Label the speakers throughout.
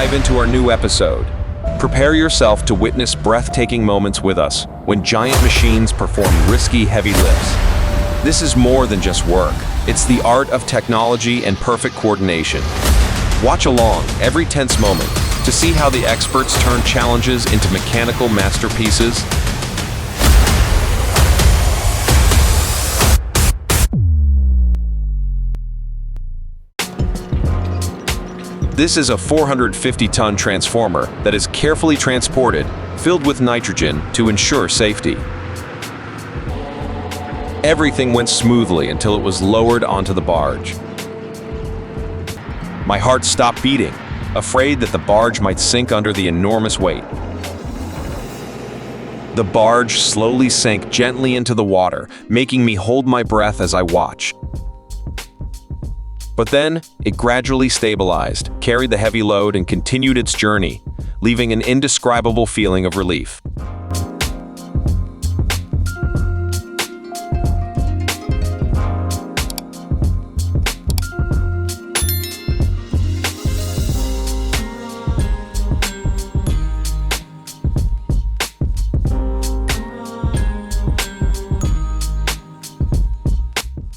Speaker 1: dive into our new episode. Prepare yourself to witness breathtaking moments with us when giant machines perform risky, heavy lifts. This is more than just work. It's the art of technology and perfect coordination. Watch along every tense moment to see how the experts turn challenges into mechanical masterpieces. This is a 450-ton transformer that is carefully transported, filled with nitrogen to ensure safety. Everything went smoothly until it was lowered onto the barge. My heart stopped beating, afraid that the barge might sink under the enormous weight. The barge slowly sank gently into the water, making me hold my breath as I watched. But then, it gradually stabilized, carried the heavy load, and continued its journey, leaving an indescribable feeling of relief.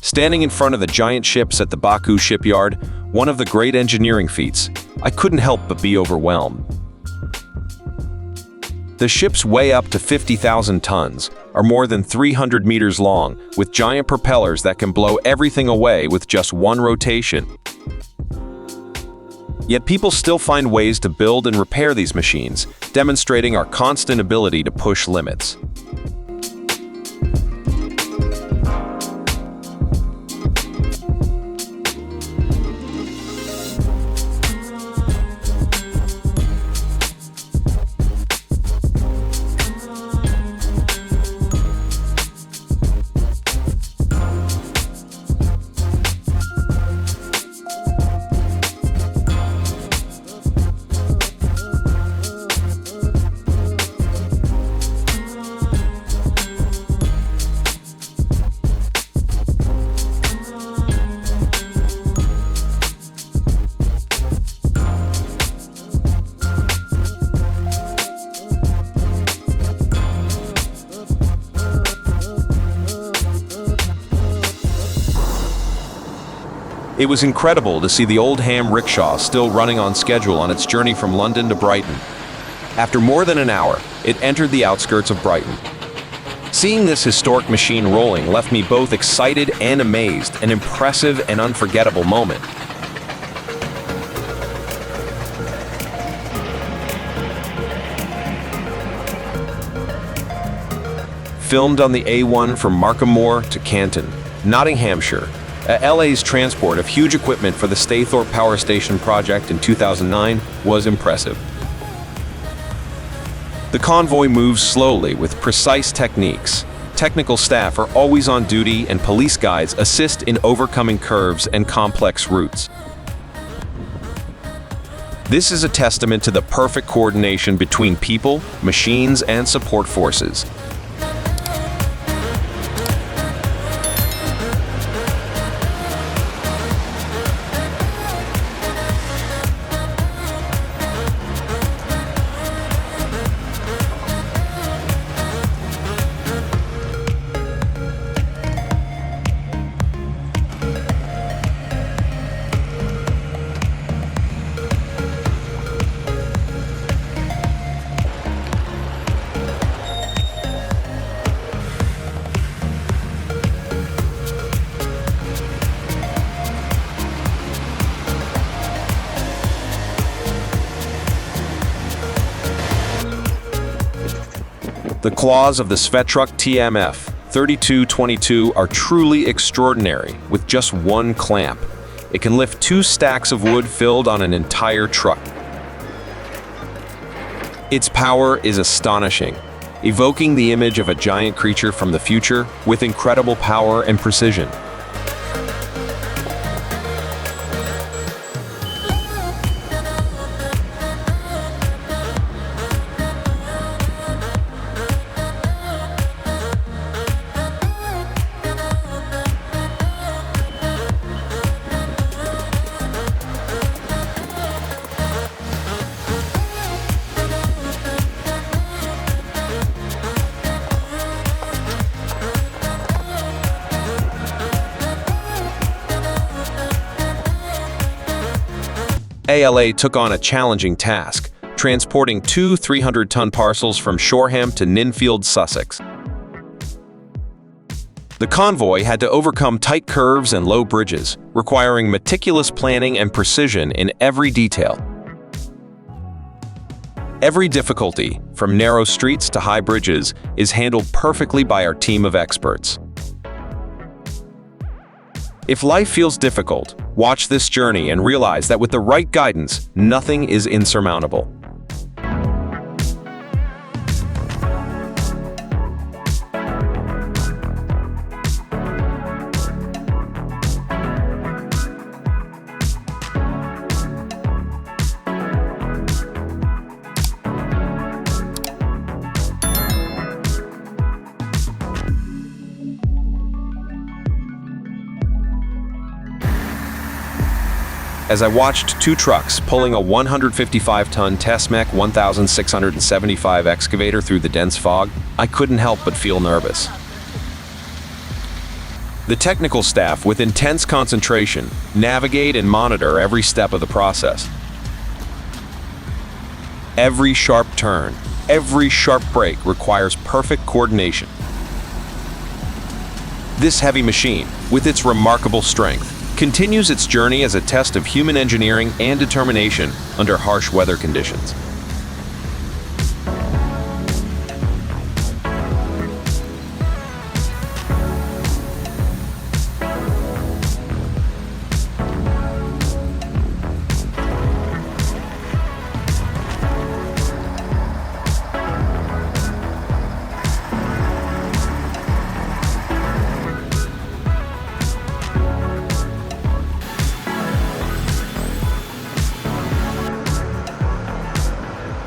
Speaker 1: Standing in front of the giant ships at the Baku shipyard, one of the great engineering feats, I couldn't help but be overwhelmed. The ships weigh up to 50,000 tons, are more than 300 meters long, with giant propellers that can blow everything away with just one rotation. Yet people still find ways to build and repair these machines, demonstrating our constant ability to push limits. It was incredible to see the old ham rickshaw still running on schedule on its journey from London to Brighton. After more than an hour, it entered the outskirts of Brighton. Seeing this historic machine rolling left me both excited and amazed, an impressive and unforgettable moment. Filmed on the A1 from Markham Moor to Canton, Nottinghamshire, LA's transport of huge equipment for the Staithorpe Power Station project in 2009 was impressive. The convoy moves slowly with precise techniques. Technical staff are always on duty, and police guides assist in overcoming curves and complex routes. This is a testament to the perfect coordination between people, machines, and support forces. The claws of the Svettruck TMF 3222 are truly extraordinary with just one clamp. It can lift 2 stacks of wood filled on an entire truck. Its power is astonishing, evoking the image of a giant creature from the future with incredible power and precision. ALA took on a challenging task, transporting two 300-ton parcels from Shoreham to Ninfield, Sussex. The convoy had to overcome tight curves and low bridges, requiring meticulous planning and precision in every detail. Every difficulty, from narrow streets to high bridges, is handled perfectly by our team of experts. If life feels difficult, watch this journey and realize that with the right guidance, nothing is insurmountable. As I watched two trucks pulling a 155-ton Tesmec 1675 excavator through the dense fog, I couldn't help but feel nervous. The technical staff, with intense concentration, navigate and monitor every step of the process. Every sharp turn, every sharp break requires perfect coordination. This heavy machine, with its remarkable strength, continues its journey as a test of human engineering and determination under harsh weather conditions.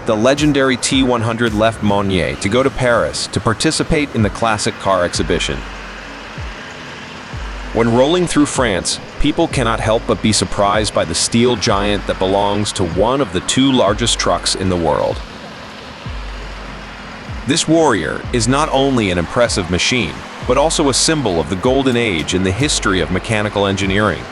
Speaker 1: The legendary T100 left Monnier to go to Paris to participate in the classic car exhibition. When rolling through France, people cannot help but be surprised by the steel giant that belongs to one of the two largest trucks in the world. This warrior is not only an impressive machine, but also a symbol of the golden age in the history of mechanical engineering.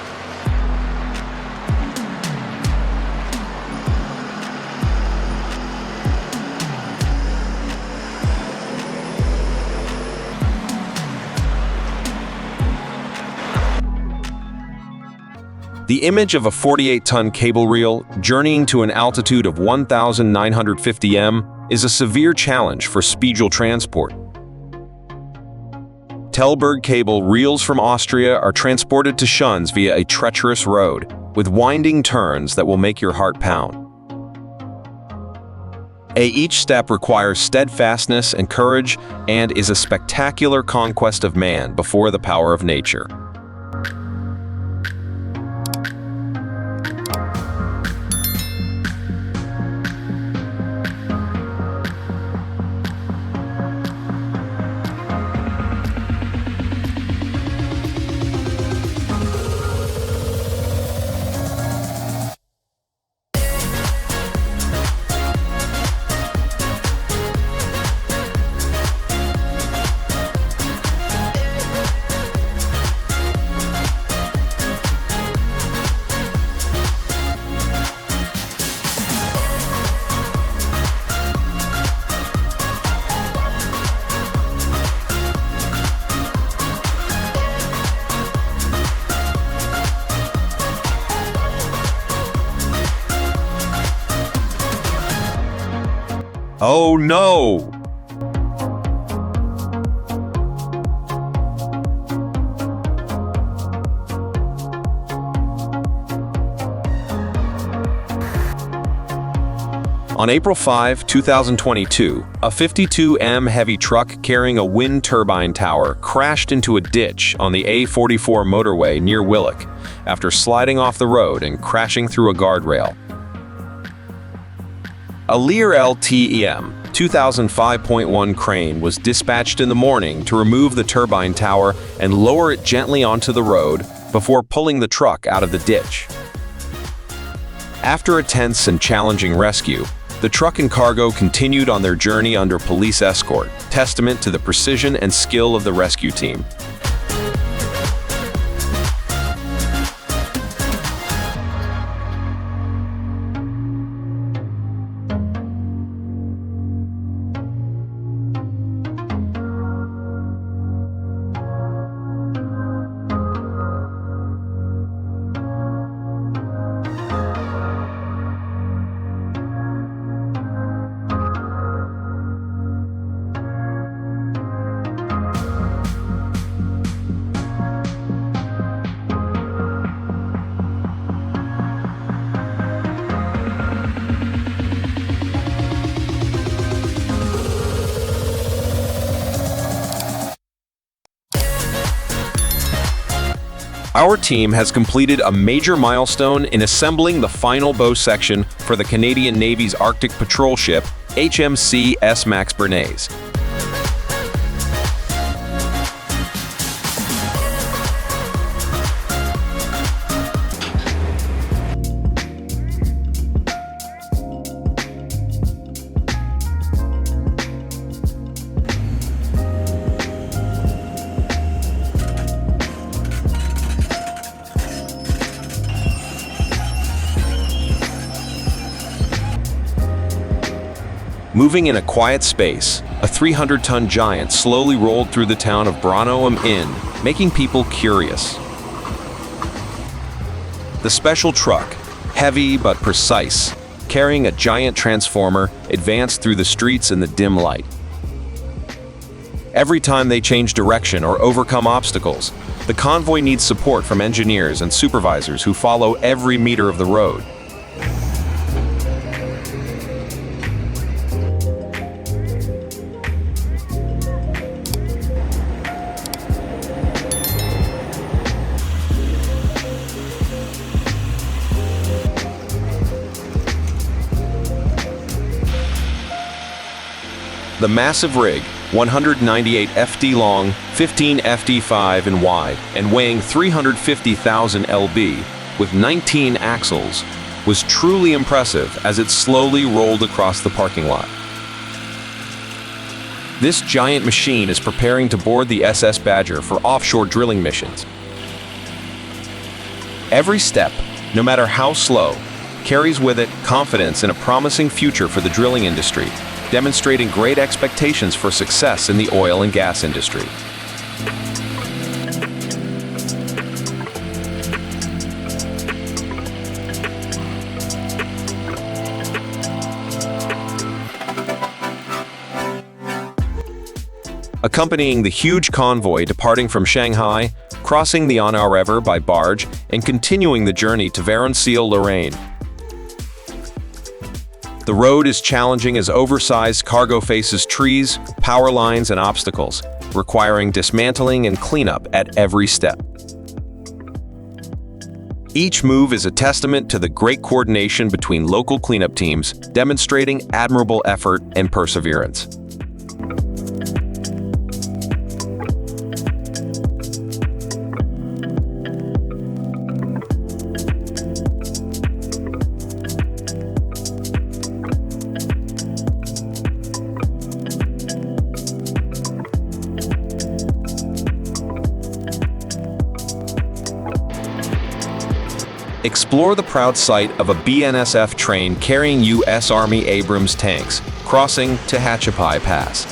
Speaker 1: The image of a 48-ton cable reel journeying to an altitude of 1,950 m is a severe challenge for Spiegel Transport. Telberg cable reels from Austria are transported to Schunz via a treacherous road, with winding turns that will make your heart pound. Each step requires steadfastness and courage and is a spectacular conquest of man before the power of nature. Oh no! On April 5, 2022, a 52M heavy truck carrying a wind turbine tower crashed into a ditch on the A44 motorway near Willock after sliding off the road and crashing through a guardrail. A Lear LTEM 2005.1 crane was dispatched in the morning to remove the turbine tower and lower it gently onto the road before pulling the truck out of the ditch. After a tense and challenging rescue, the truck and cargo continued on their journey under police escort, testament to the precision and skill of the rescue team. Our team has completed a major milestone in assembling the final bow section for the Canadian Navy's Arctic patrol ship, HMC S. Max Bernays. Moving in a quiet space, a 300-ton giant slowly rolled through the town of Brno am Inn, making people curious. The special truck, heavy but precise, carrying a giant transformer, advanced through the streets in the dim light. Every time they change direction or overcome obstacles, the convoy needs support from engineers and supervisors who follow every meter of the road. The massive rig, 198 FD long, 15 FD5 in wide, and weighing 350,000 lb, with 19 axles, was truly impressive as it slowly rolled across the parking lot. This giant machine is preparing to board the SS Badger for offshore drilling missions. Every step, no matter how slow, carries with it confidence in a promising future for the drilling industry, demonstrating great expectations for success in the oil and gas industry. Accompanying the huge convoy departing from Shanghai, crossing the Anna River by barge, and continuing the journey to Varennes-Lorraine. The road is challenging as oversized cargo faces trees, power lines, and obstacles, requiring dismantling and cleanup at every step. Each move is a testament to the great coordination between local cleanup teams, demonstrating admirable effort and perseverance. Explore the proud sight of a BNSF train carrying U.S. Army Abrams tanks, crossing Tehachapai Pass.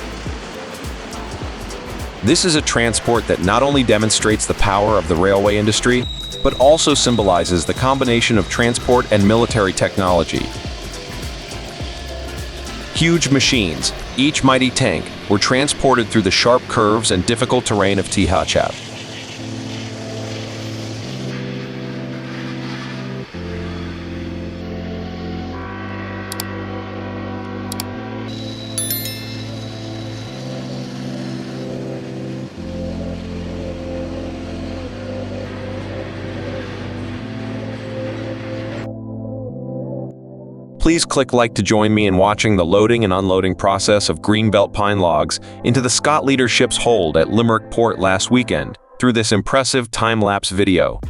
Speaker 1: This is a transport that not only demonstrates the power of the railway industry, but also symbolizes the combination of transport and military technology. Huge machines, each mighty tank, were transported through the sharp curves and difficult terrain of Tehachapai. Please click like to join me in watching the loading and unloading process of greenbelt pine logs into the Scott Leader ship's hold at Limerick Port last weekend through this impressive time-lapse video.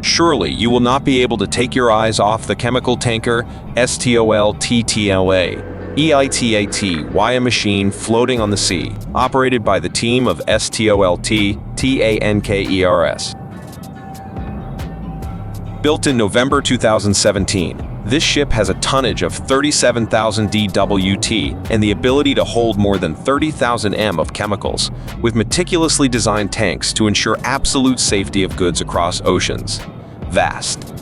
Speaker 1: Surely you will not be able to take your eyes off the chemical tanker STOLTTLA EITATY, a machine floating on the sea, operated by the team of STOLTTANKERS. Built in November 2017, this ship has a tonnage of 37,000 DWT and the ability to hold more than 30,000 m of chemicals, with meticulously designed tanks to ensure absolute safety of goods across oceans. Vast.